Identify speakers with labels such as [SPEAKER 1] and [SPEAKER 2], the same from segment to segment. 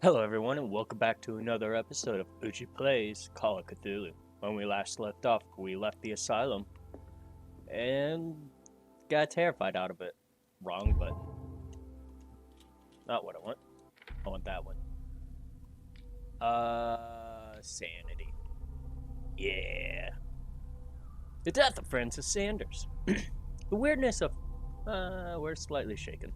[SPEAKER 1] Hello everyone and welcome back to another episode of Uchi Plays Call of Cthulhu. When we last left off, we left the asylum and got terrified out of it. Wrong button. Not what I want. I want that one. Sanity. Yeah. The death of Francis Sanders. The weirdness of... we're slightly shaken.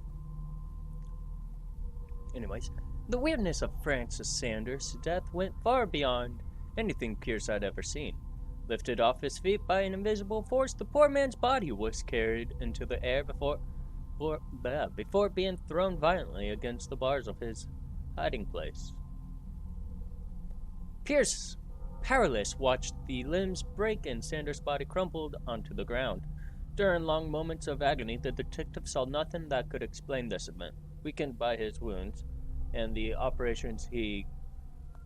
[SPEAKER 1] Anyways. The weirdness of Francis Sanders' death went far beyond anything Pierce had ever seen. Lifted off his feet by an invisible force, the poor man's body was carried into the air before being thrown violently against the bars of his hiding place. Pierce, powerless, watched the limbs break and Sanders' body crumpled onto the ground. During long moments of agony, the detective saw nothing that could explain this event. Weakened by his wounds and the operations he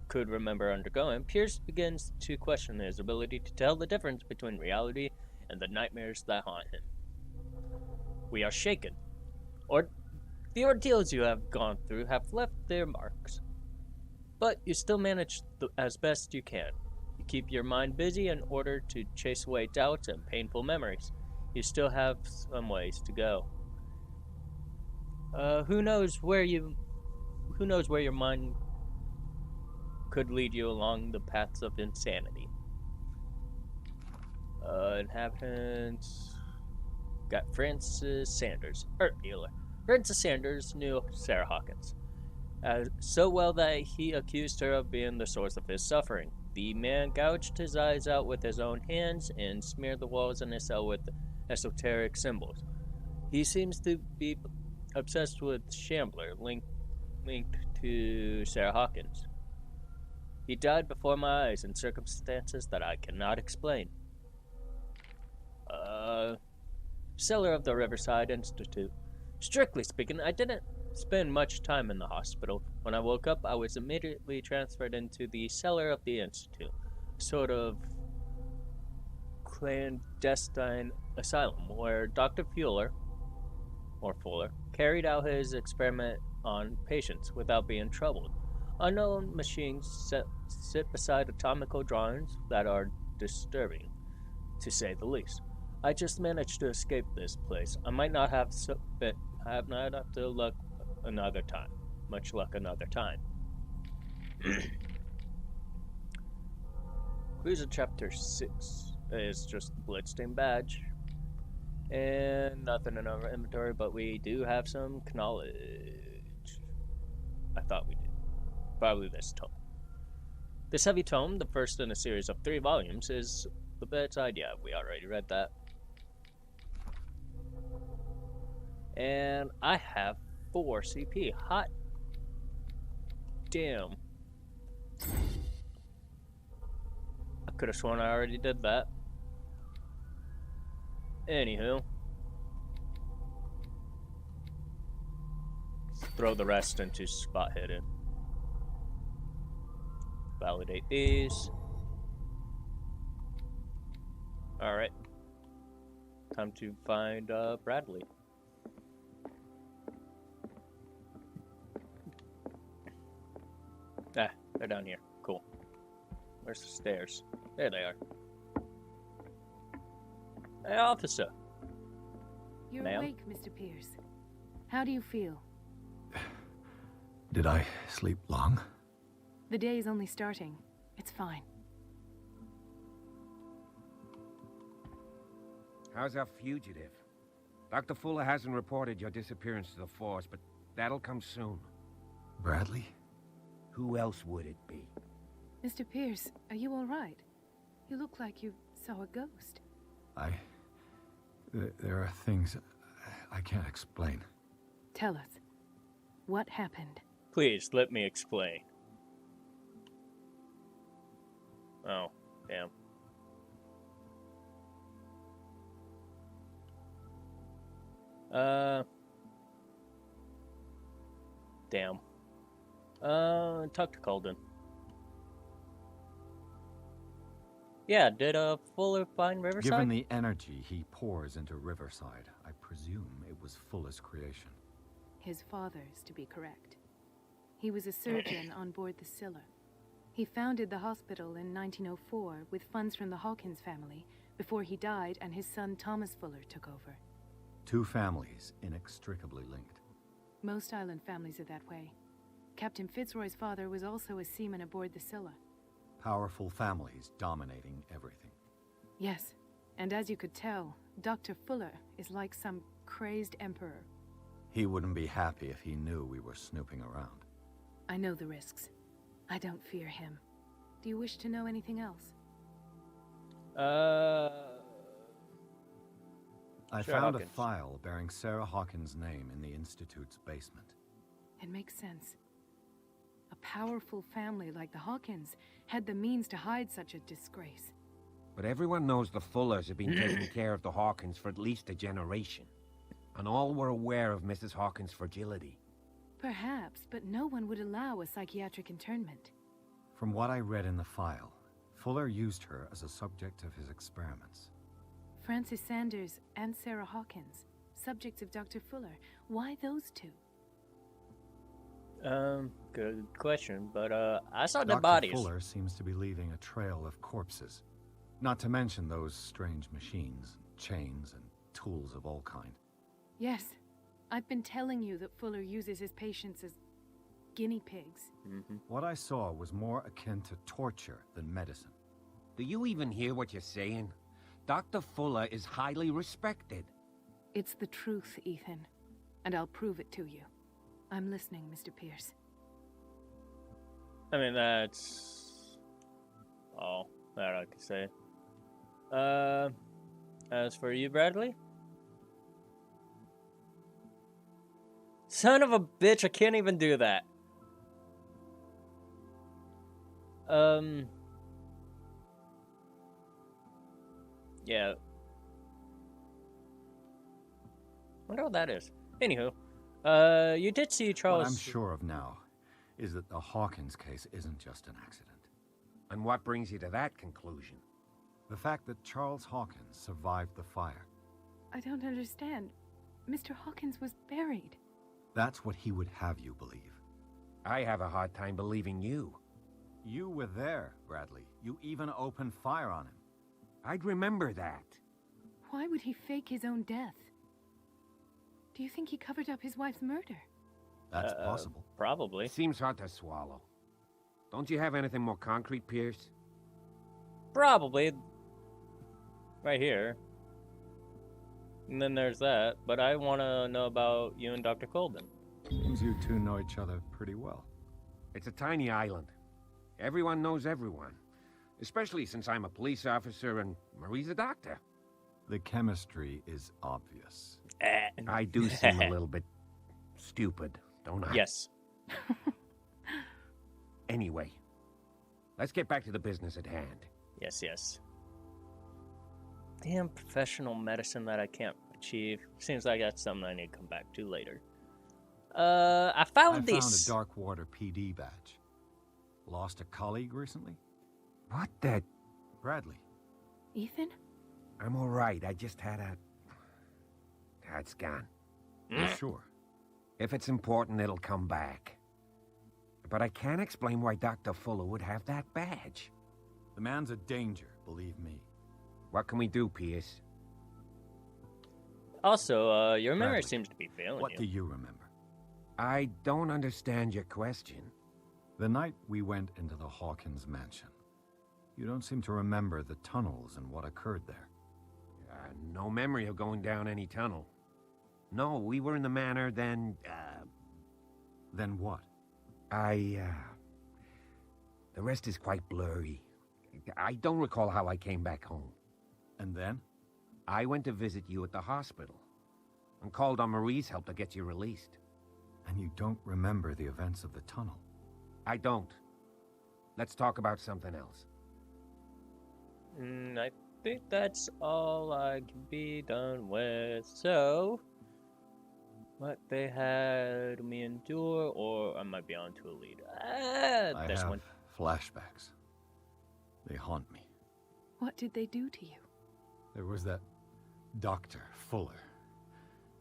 [SPEAKER 1] could remember undergoing, Pierce begins to question his ability to tell the difference between reality and the nightmares that haunt him. We are shaken. The ordeals you have gone through have left their marks. But you still manage as best you can. You keep your mind busy in order to chase away doubts and painful memories. You still have some ways to go. Who knows where your mind could lead you along the paths of insanity. Inhabitants got Francis Sanders, Earth Healer. Francis Sanders knew Sarah Hawkins so well that he accused her of being the source of his suffering. The man gouged his eyes out with his own hands and smeared the walls in his cell with esoteric symbols. He seems to be obsessed with Shambler, linked to Sarah Hawkins. He died before my eyes in circumstances that I cannot explain. Cellar of the Riverside Institute. Strictly speaking, I didn't spend much time in the hospital. When I woke up, I was immediately transferred into the cellar of the Institute, sort of clandestine asylum where Dr. Fuller carried out his experiment on patients without being troubled. Unknown machines sit beside anatomical drawings that are disturbing, to say the least. I just managed to escape this place. I might not have to look another time. Much luck another time. Clues in Chapter 6 is just the Bloodstain badge. And nothing in our inventory, but we do have some knowledge. I thought we did. Probably this tome. This heavy tome, the first in a series of 3 volumes, is the best idea. We already read that. And I have 4 CP. Hot damn. I could have sworn I already did that. Anywho. Throw the rest into spot hidden. Validate these. Alright. Time to find Bradley. Ah, they're down here. Cool. Where's the stairs? There they are. Hey, officer.
[SPEAKER 2] You're awake, Mr. Pierce. How do you feel?
[SPEAKER 3] Did I sleep long?
[SPEAKER 2] The day is only starting. It's fine.
[SPEAKER 4] How's our fugitive? Dr. Fuller hasn't reported your disappearance to the force, but that'll come soon.
[SPEAKER 3] Bradley?
[SPEAKER 4] Who else would it be?
[SPEAKER 2] Mr. Pierce, are you all right? You look like you saw a ghost.
[SPEAKER 3] There are things I can't explain.
[SPEAKER 2] Tell us. What happened?
[SPEAKER 1] Please, let me explain. Oh, damn. Damn. Talk to Colden. Yeah, did Fuller find Riverside?
[SPEAKER 3] Given the energy he pours into Riverside, I presume it was Fuller's creation.
[SPEAKER 2] His father's, to be correct. He was a surgeon on board the Scylla. He founded the hospital in 1904 with funds from the Hawkins family before he died and his son Thomas Fuller took over.
[SPEAKER 3] 2 families inextricably linked.
[SPEAKER 2] Most island families are that way. Captain Fitzroy's father was also a seaman aboard the Scylla.
[SPEAKER 3] Powerful families dominating everything.
[SPEAKER 2] Yes, and as you could tell, Dr. Fuller is like some crazed emperor.
[SPEAKER 3] He wouldn't be happy if he knew we were snooping around.
[SPEAKER 2] I know the risks. I don't fear him. Do you wish to know anything else?
[SPEAKER 3] I
[SPEAKER 1] Sarah
[SPEAKER 3] found
[SPEAKER 1] Hawkins.
[SPEAKER 3] a file bearing Sarah Hawkins' name in the Institute's basement.
[SPEAKER 2] It makes sense. A powerful family like the Hawkins had the means to hide such a disgrace.
[SPEAKER 4] But everyone knows the Fullers have been taking care of the Hawkins for at least a generation. And all were aware of Mrs. Hawkins' fragility.
[SPEAKER 2] Perhaps, but no one would allow a psychiatric internment.
[SPEAKER 3] From what I read in the file, Fuller used her as a subject of his experiments.
[SPEAKER 2] Francis Sanders and Sarah Hawkins, subjects of Dr. Fuller. Why those two?
[SPEAKER 1] Good question, but I saw the
[SPEAKER 3] Dr.
[SPEAKER 1] bodies.
[SPEAKER 3] Fuller seems to be leaving a trail of corpses. Not to mention those strange machines, chains, and tools of all kind.
[SPEAKER 2] Yes, I've been telling you that Fuller uses his patients as guinea pigs.
[SPEAKER 3] What I saw was more akin to torture than medicine.
[SPEAKER 4] Do you even hear what you're saying? Dr. Fuller is highly respected.
[SPEAKER 2] It's the truth, Ethan, and I'll prove it to you. I'm listening, Mr. Pierce.
[SPEAKER 1] I mean, that's all that I can say. As for you, Bradley? Son of a bitch, I can't even do that. Yeah. Wonder what that is. Anywho, you did see Charles.
[SPEAKER 3] What I'm sure of now is that the Hawkins case isn't just an accident.
[SPEAKER 4] And what brings you to that conclusion?
[SPEAKER 3] The fact that Charles Hawkins survived the fire.
[SPEAKER 2] I don't understand. Mr. Hawkins was buried.
[SPEAKER 3] That's what he would have you believe.
[SPEAKER 4] I have a hard time believing you.
[SPEAKER 3] You were there, Bradley. You even opened fire on him.
[SPEAKER 4] I'd remember that.
[SPEAKER 2] Why would he fake his own death? Do you think he covered up his wife's murder?
[SPEAKER 3] That's possible.
[SPEAKER 1] Probably.
[SPEAKER 4] It seems hard to swallow. Don't you have anything more concrete, Pierce?
[SPEAKER 1] Probably. Right here. And then there's that. But I want to know about you and Dr. Colden.
[SPEAKER 3] Seems you two know each other pretty well.
[SPEAKER 4] It's a tiny island. Everyone knows everyone. Especially since I'm a police officer and Marie's a doctor.
[SPEAKER 3] The chemistry is obvious.
[SPEAKER 4] I do seem a little bit stupid, don't I?
[SPEAKER 1] Yes.
[SPEAKER 4] Anyway, let's get back to the business at hand.
[SPEAKER 1] Yes, yes. Damn professional medicine that I can't achieve. Seems like that's something I need to come back to later. I found
[SPEAKER 3] I
[SPEAKER 1] this.
[SPEAKER 3] found a Darkwater PD badge. Lost a colleague recently?
[SPEAKER 4] What the...
[SPEAKER 3] Bradley.
[SPEAKER 2] Ethan?
[SPEAKER 4] I'm all right. I just had a... It's gone.
[SPEAKER 3] You sure?
[SPEAKER 4] If it's important, it'll come back. But I can't explain why Dr. Fuller would have that badge.
[SPEAKER 3] The man's a danger, believe me.
[SPEAKER 4] What can we do, Pierce?
[SPEAKER 1] Also, your memory
[SPEAKER 3] Bradley,
[SPEAKER 1] seems to be failing
[SPEAKER 3] What
[SPEAKER 1] you.
[SPEAKER 3] do you remember?
[SPEAKER 4] I don't understand your question.
[SPEAKER 3] The night we went into the Hawkins mansion. You don't seem to remember the tunnels and what occurred there.
[SPEAKER 4] No memory of going down any tunnel. No, we were in the manor, then,
[SPEAKER 3] Then what?
[SPEAKER 4] The rest is quite blurry. I don't recall how I came back home.
[SPEAKER 3] And then?
[SPEAKER 4] I went to visit you at the hospital and called on Marie's help to get you released.
[SPEAKER 3] And you don't remember the events of the tunnel?
[SPEAKER 4] I don't. Let's talk about something else.
[SPEAKER 1] I think that's all I can be done with. So, what they had me endure, or I might be on to a lead.
[SPEAKER 3] I
[SPEAKER 1] This
[SPEAKER 3] have
[SPEAKER 1] one.
[SPEAKER 3] flashbacks. They haunt me.
[SPEAKER 2] What did they do to you?
[SPEAKER 3] There was that Dr. Fuller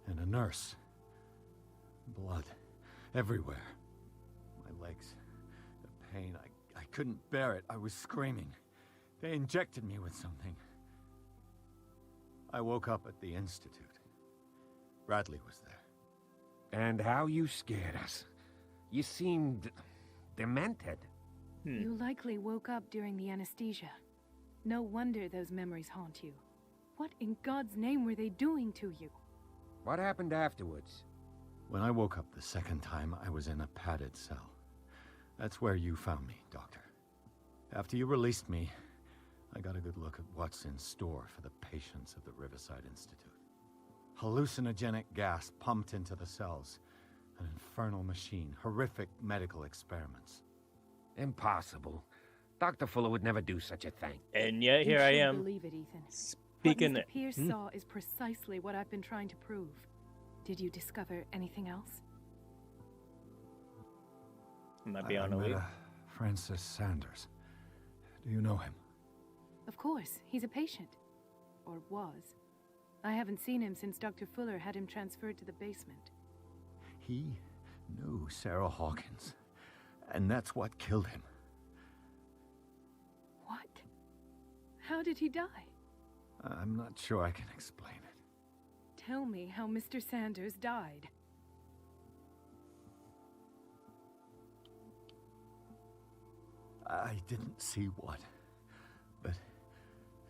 [SPEAKER 3] and a nurse. Blood everywhere. My legs. The pain, I couldn't bear it. I was screaming. They injected me with something. I woke up at the Institute. Bradley was there.
[SPEAKER 4] And how you scared us. You seemed demented.
[SPEAKER 2] You likely woke up during the anesthesia. No wonder those memories haunt you. What in God's name were they doing to you?
[SPEAKER 4] What happened afterwards?
[SPEAKER 3] When I woke up the second time, I was in a padded cell. That's where you found me, Doctor. After you released me, I got a good look at what's in store for the patients of the Riverside Institute. Hallucinogenic gas pumped into the cells. An infernal machine. Horrific medical experiments.
[SPEAKER 4] Impossible. Dr. Fuller would never do such a thing.
[SPEAKER 1] And yet here
[SPEAKER 2] you
[SPEAKER 1] I
[SPEAKER 2] should
[SPEAKER 1] am.
[SPEAKER 2] Believe it, Ethan.
[SPEAKER 1] Speaking
[SPEAKER 2] what Mr. Pierce saw is precisely what I've been trying to prove. Did you discover anything else?
[SPEAKER 1] Might be
[SPEAKER 3] I
[SPEAKER 1] on a
[SPEAKER 3] met
[SPEAKER 1] lead.
[SPEAKER 3] Francis Sanders. Do you know him?
[SPEAKER 2] Of course, he's a patient. Or was. I haven't seen him since Dr. Fuller had him transferred to the basement.
[SPEAKER 3] He knew Sarah Hawkins, and that's what killed him.
[SPEAKER 2] What? How did he die?
[SPEAKER 3] I'm not sure I can explain it.
[SPEAKER 2] Tell me how Mr. Sanders died.
[SPEAKER 3] I didn't see what, but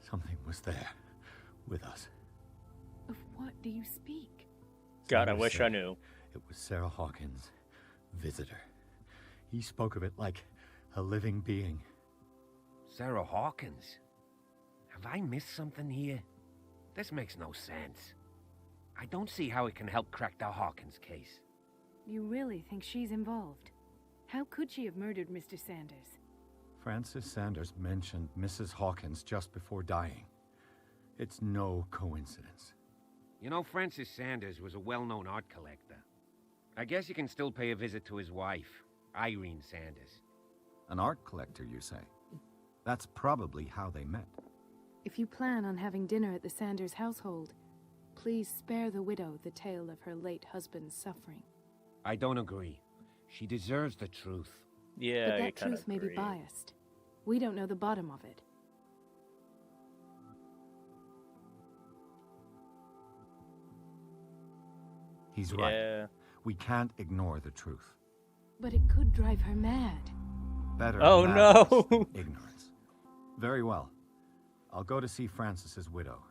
[SPEAKER 3] something was there with us.
[SPEAKER 2] Of what do you speak?
[SPEAKER 1] God, I
[SPEAKER 3] Sanders
[SPEAKER 1] wish I
[SPEAKER 3] said
[SPEAKER 1] knew.
[SPEAKER 3] It was Sarah Hawkins' visitor. He spoke of it like a living being.
[SPEAKER 4] Sarah Hawkins? Have I missed something here? This makes no sense. I don't see how it can help crack the Hawkins case.
[SPEAKER 2] You really think she's involved? How could she have murdered Mr. Sanders?
[SPEAKER 3] Francis Sanders mentioned Mrs. Hawkins just before dying. It's no coincidence.
[SPEAKER 4] You know, Francis Sanders was a well-known art collector. I guess you can still pay a visit to his wife, Irene Sanders.
[SPEAKER 3] An art collector, you say? That's probably how they met.
[SPEAKER 2] If you plan on having dinner at the Sanders household, please spare the widow the tale of her late husband's suffering.
[SPEAKER 4] I don't agree. She deserves the truth.
[SPEAKER 1] Yeah,
[SPEAKER 2] But
[SPEAKER 1] I
[SPEAKER 2] that
[SPEAKER 1] kinda
[SPEAKER 2] truth may be
[SPEAKER 1] agree.
[SPEAKER 2] biased. We don't know the bottom of it.
[SPEAKER 3] He's right.
[SPEAKER 1] Yeah.
[SPEAKER 3] We can't ignore the truth.
[SPEAKER 2] But it could drive her mad.
[SPEAKER 3] Better
[SPEAKER 1] Oh,
[SPEAKER 3] madness
[SPEAKER 1] no.
[SPEAKER 3] than ignorance. Very well. I'll go to see Francis's widow.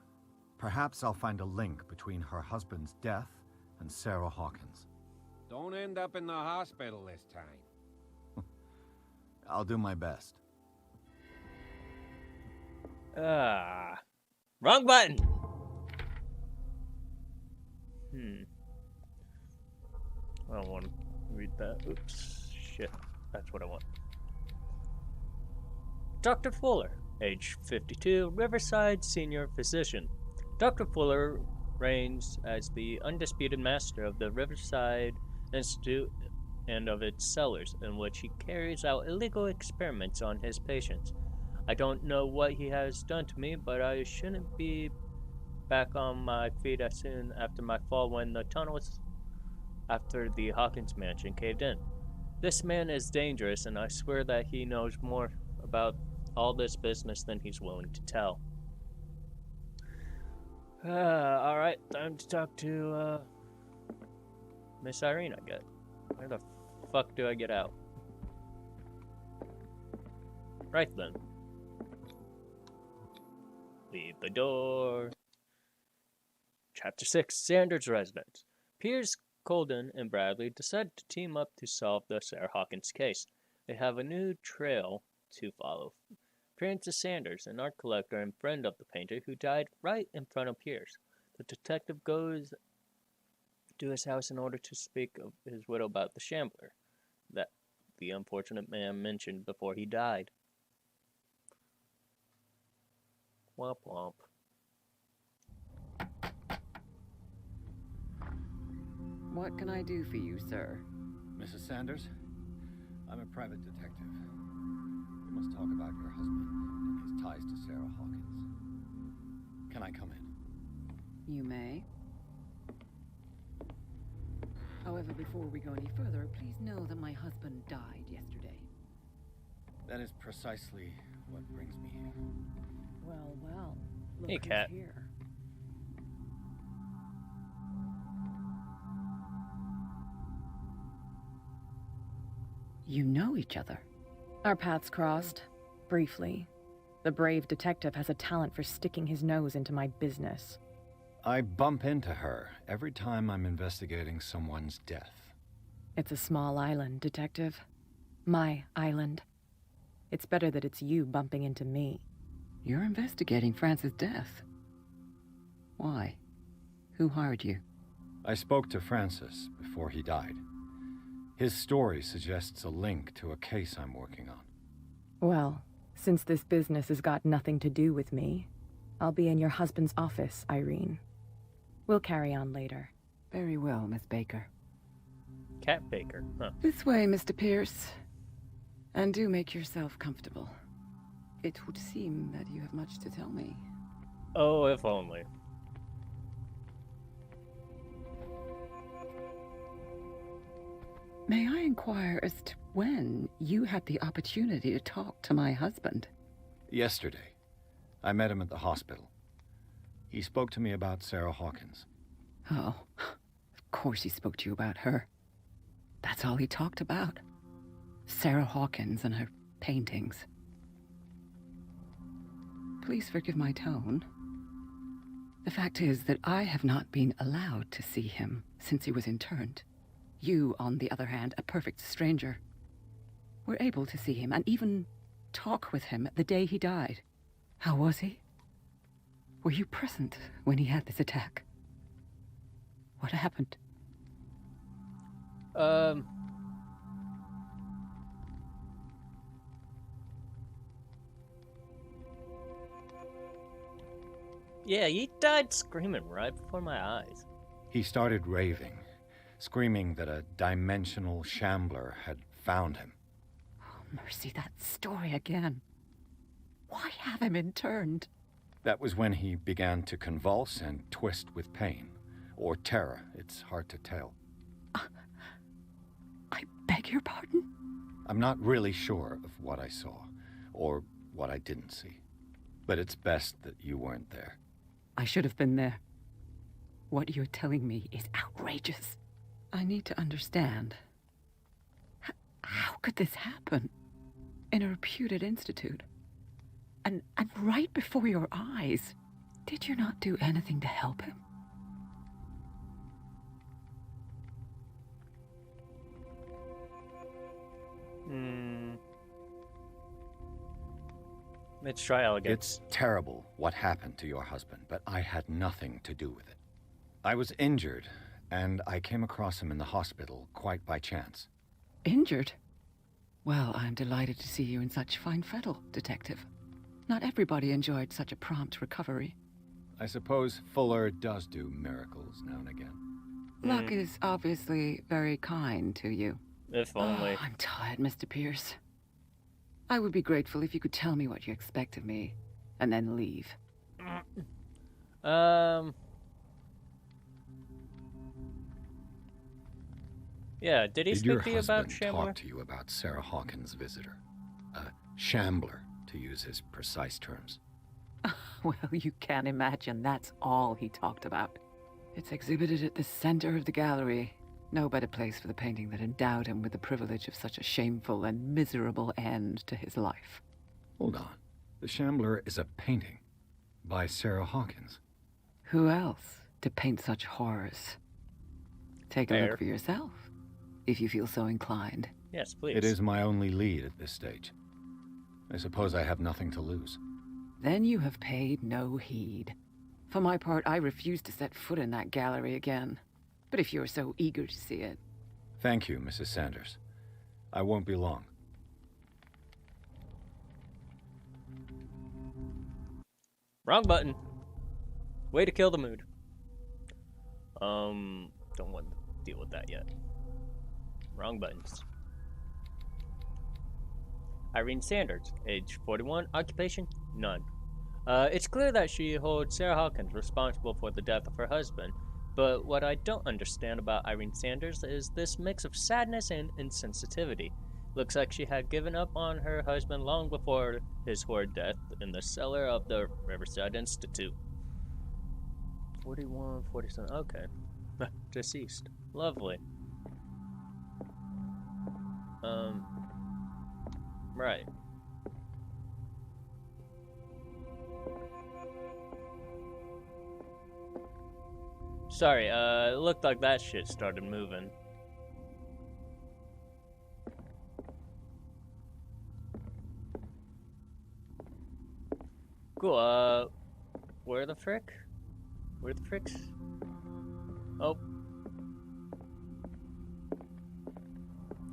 [SPEAKER 3] Perhaps I'll find a link between her husband's death and Sarah Hawkins.
[SPEAKER 4] Don't end up in the hospital this time.
[SPEAKER 3] I'll do my best.
[SPEAKER 1] Wrong button. I don't want to read that. Oops. Shit. That's what I want. Dr. Fuller, age 52, Riverside senior physician. Dr. Fuller reigns as the undisputed master of the Riverside Institute and of its cellars, in which he carries out illegal experiments on his patients. I don't know what he has done to me, but I shouldn't be back on my feet as soon after my fall when the tunnels after the Hawkins mansion caved in. This man is dangerous, and I swear that he knows more about all this business than he's willing to tell. Alright, time to talk to, Miss Irene, I guess. Where the fuck do I get out? Right then. Leave the door. Chapter 6, Sanders' Residence. Pierce, Colden, and Bradley decide to team up to solve the Sarah Hawkins case. They have a new trail to follow. Francis Sanders, an art collector and friend of the painter who died right in front of Pierce. The detective goes to his house in order to speak of his widow about the shambler that the unfortunate man mentioned before he died. Womp womp.
[SPEAKER 5] What can I do for you, sir?
[SPEAKER 3] Mrs. Sanders, I'm a private detective. We must talk about your husband and his ties to Sarah Hawkins. Can I come in?
[SPEAKER 5] You may. However, before we go any further, please know that my husband died yesterday.
[SPEAKER 3] That is precisely what brings me here.
[SPEAKER 5] Well, well. Look
[SPEAKER 1] Hey,
[SPEAKER 5] who's
[SPEAKER 1] Cat.
[SPEAKER 5] here. You know each other.
[SPEAKER 6] Our paths crossed, briefly. The brave detective has a talent for sticking his nose into my business.
[SPEAKER 3] I bump into her every time I'm investigating someone's death.
[SPEAKER 6] It's a small island, Detective. My island. It's better that it's you bumping into me.
[SPEAKER 5] You're investigating Francis' death. Why? Who hired you?
[SPEAKER 3] I spoke to Francis before he died. His story suggests a link to a case I'm working on.
[SPEAKER 6] Well, since this business has got nothing to do with me, I'll be in your husband's office, Irene. We'll carry on later.
[SPEAKER 5] Very well, Miss Baker.
[SPEAKER 1] Cat Baker, huh?
[SPEAKER 5] This way, Mr. Pierce. And do make yourself comfortable. It would seem that you have much to tell me.
[SPEAKER 1] Oh, if only.
[SPEAKER 5] May I inquire as to when you had the opportunity to talk to my husband?
[SPEAKER 3] Yesterday, I met him at the hospital. He spoke to me about Sarah Hawkins.
[SPEAKER 5] Oh, of course he spoke to you about her. That's all he talked about. Sarah Hawkins and her paintings. Please forgive my tone. The fact is that I have not been allowed to see him since he was interned. You, on the other hand, a perfect stranger, were able to see him and even talk with him the day he died. How was he? Were you present when he had this attack? What happened?
[SPEAKER 1] Yeah, he died screaming right before my eyes.
[SPEAKER 3] He started raving, screaming that a dimensional shambler had found him.
[SPEAKER 5] Oh, mercy, that story again. Why have him interned?
[SPEAKER 3] That was when he began to convulse and twist with pain. Or terror, it's hard to tell.
[SPEAKER 5] I beg your pardon?
[SPEAKER 3] I'm not really sure of what I saw, or what I didn't see. But it's best that you weren't there.
[SPEAKER 5] I should have been there. What you're telling me is outrageous. I need to understand. How could this happen? In a reputed institute? And right before your eyes? Did you not do anything to help him?
[SPEAKER 1] Let's try elegance.
[SPEAKER 3] It's terrible what happened to your husband, but I had nothing to do with it. I was injured, and I came across him in the hospital quite by chance.
[SPEAKER 5] Injured? Well, I'm delighted to see you in such fine fettle, Detective. Not everybody enjoyed such a prompt recovery.
[SPEAKER 3] I suppose Fuller does do miracles now and again.
[SPEAKER 5] Luck is obviously very kind to you.
[SPEAKER 1] If only.
[SPEAKER 5] Oh, I'm tired, Mr. Pierce. I would be grateful if you could tell me what you expect of me, and then leave.
[SPEAKER 1] Yeah, did he
[SPEAKER 3] Did your
[SPEAKER 1] speak to you about
[SPEAKER 3] husband
[SPEAKER 1] Shambler?
[SPEAKER 3] talk to you about Sarah Hawkins' visitor? A shambler, to use his precise terms.
[SPEAKER 5] Well, you can imagine that's all he talked about. It's exhibited at the center of the gallery. No better place for the painting that endowed him with the privilege of such a shameful and miserable end to his life.
[SPEAKER 3] Hold on. The Shambler is a painting by Sarah Hawkins.
[SPEAKER 5] Who else to paint such horrors? Take a
[SPEAKER 1] Fair.
[SPEAKER 5] look for yourself, if you feel so inclined.
[SPEAKER 1] Yes, please.
[SPEAKER 3] It is my only lead at this stage. I suppose I have nothing to lose.
[SPEAKER 5] Then you have paid no heed. For my part, I refuse to set foot in that gallery again. But if you're so eager to see it...
[SPEAKER 3] Thank you, Mrs. Sanders. I won't be long.
[SPEAKER 1] Wrong button. Way to kill the mood. Don't want to deal with that yet. Wrong buttons. Irene Sanders, age 41, occupation, none. It's clear that she holds Sarah Hawkins responsible for the death of her husband, But what I don't understand about Irene Sanders is this mix of sadness and insensitivity. Looks like she had given up on her husband long before his horrid death in the cellar of the Riverside Institute. 41, 47, okay. Deceased. Lovely. Right. Sorry, it looked like that shit started moving. Cool, where the frick? Where the fricks? Oh.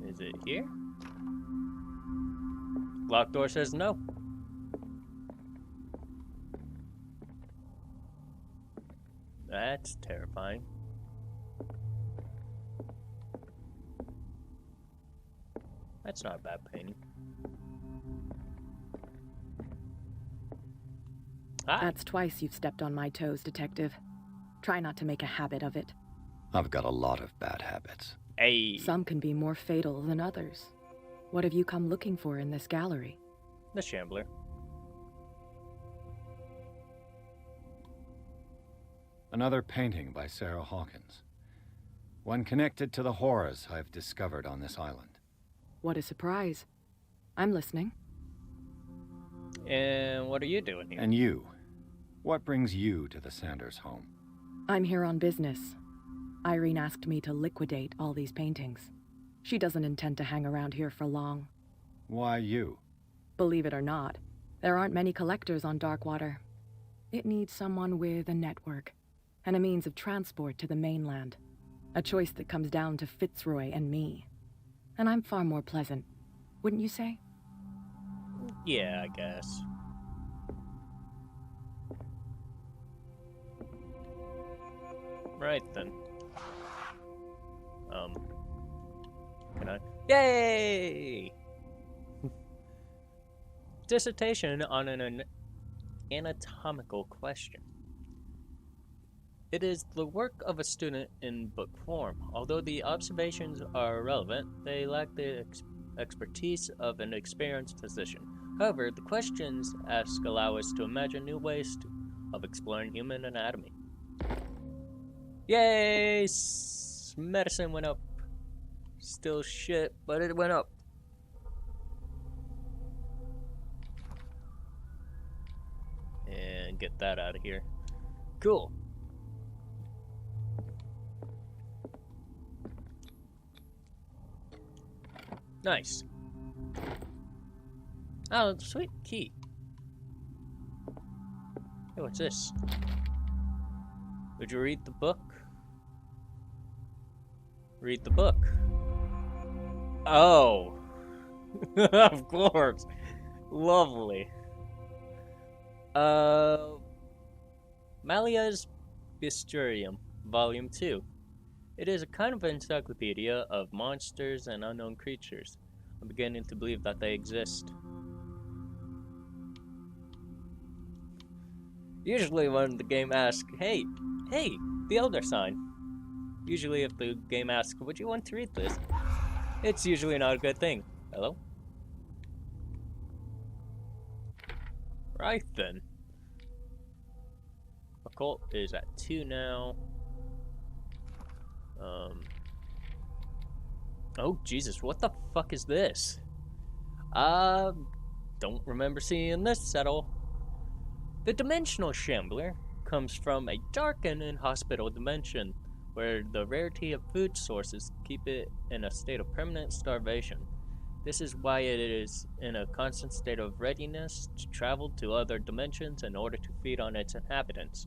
[SPEAKER 1] Is it here? Locked door says no. That's terrifying. That's not a bad painting. Ah.
[SPEAKER 6] That's twice you've stepped on my toes, Detective. Try not to make a habit of it.
[SPEAKER 3] I've got a lot of bad habits.
[SPEAKER 1] Hey.
[SPEAKER 6] Some can be more fatal than others. What have you come looking for in this gallery?
[SPEAKER 1] The Shambler.
[SPEAKER 3] Another painting by Sarah Hawkins. One connected to the horrors I've discovered on this island.
[SPEAKER 6] What a surprise. I'm listening.
[SPEAKER 1] And what are you doing here?
[SPEAKER 3] And you? What brings you to the Sanders home?
[SPEAKER 6] I'm here on business. Irene asked me to liquidate all these paintings. She doesn't intend to hang around here for long.
[SPEAKER 3] Why you?
[SPEAKER 6] Believe it or not, there aren't many collectors on Darkwater. It needs someone with a network and a means of transport to the mainland. A choice that comes down to Fitzroy and me. And I'm far more pleasant, wouldn't you say?
[SPEAKER 1] Yeah, I guess. Right then. Can I? Yay! Dissertation on an anatomical question. It is the work of a student in book form. Although the observations are relevant, they lack the expertise of an experienced physician. However, the questions asked allow us to imagine new ways of exploring human anatomy. Yay! Medicine went up. Still shit, but it went up. And get that out of here. Cool. Nice. Oh, sweet key. Hey, what's this? Would you read the book? Read the book. Oh. Of course. Lovely. Malia's Bestiarium, Volume 2. It is a kind of encyclopedia of monsters and unknown creatures. I'm beginning to believe that they exist. Usually when the game asks, hey, the Elder Sign. Usually if the game asks, would you want to read this? It's usually not a good thing. Hello? Right then. Occult is at 2 now. Oh, Jesus, what the fuck is this? Don't remember seeing this at all. The Dimensional Shambler comes from a dark and inhospitable dimension, where the rarity of food sources keep it in a state of permanent starvation. This is why it is in a constant state of readiness to travel to other dimensions in order to feed on its inhabitants.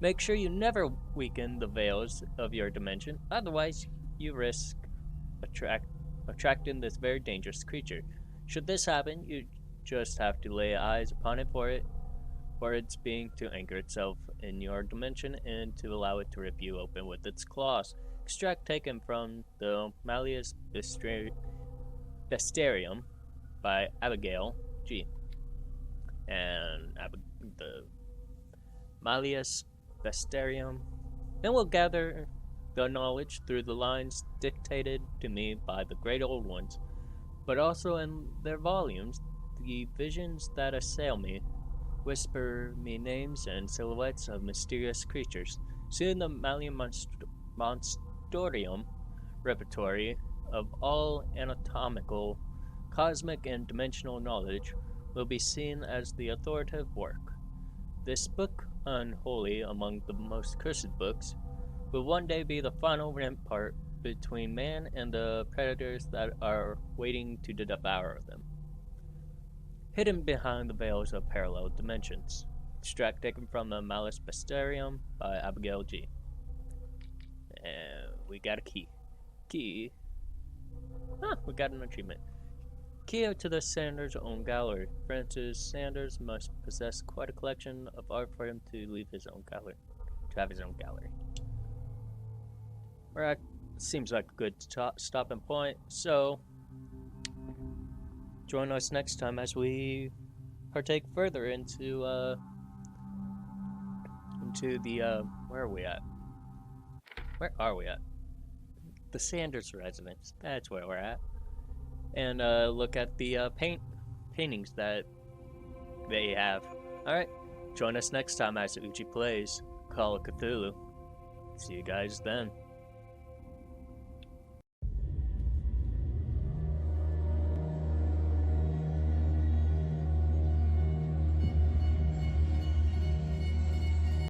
[SPEAKER 1] Make sure you never weaken the veils of your dimension, otherwise you risk attracting this very dangerous creature. Should this happen, you just have to lay eyes upon it for its being to anchor itself in your dimension and to allow it to rip you open with its claws. Extract taken from the Malia's Bestiarium by Abigail G. And the Malia's Bestiarium and will gather the knowledge through the lines dictated to me by the great old ones, but also in their volumes, the visions that assail me whisper me names and silhouettes of mysterious creatures. Soon the Malium Monstorium repertory of all anatomical, cosmic, and dimensional knowledge will be seen as the authoritative work. This book, unholy among the most cursed books, will one day be the final rampart between man and the predators that are waiting to devour them. Hidden behind the veils of parallel dimensions. Extract taken from the Malus Mysterium by Abigail G. And we got a key. Key. We got an achievement. Key to the Sanders' own gallery. Francis Sanders must possess quite a collection of art for him to leave his own gallery. To have his own gallery. Alright, seems like a good stopping point. So, join us next time as we partake further into the where are we at? Where are we at? The Sanders residence. That's where we're at. And look at the paintings that they have. Alright, join us next time as Uchi plays Call of Cthulhu. See you guys then.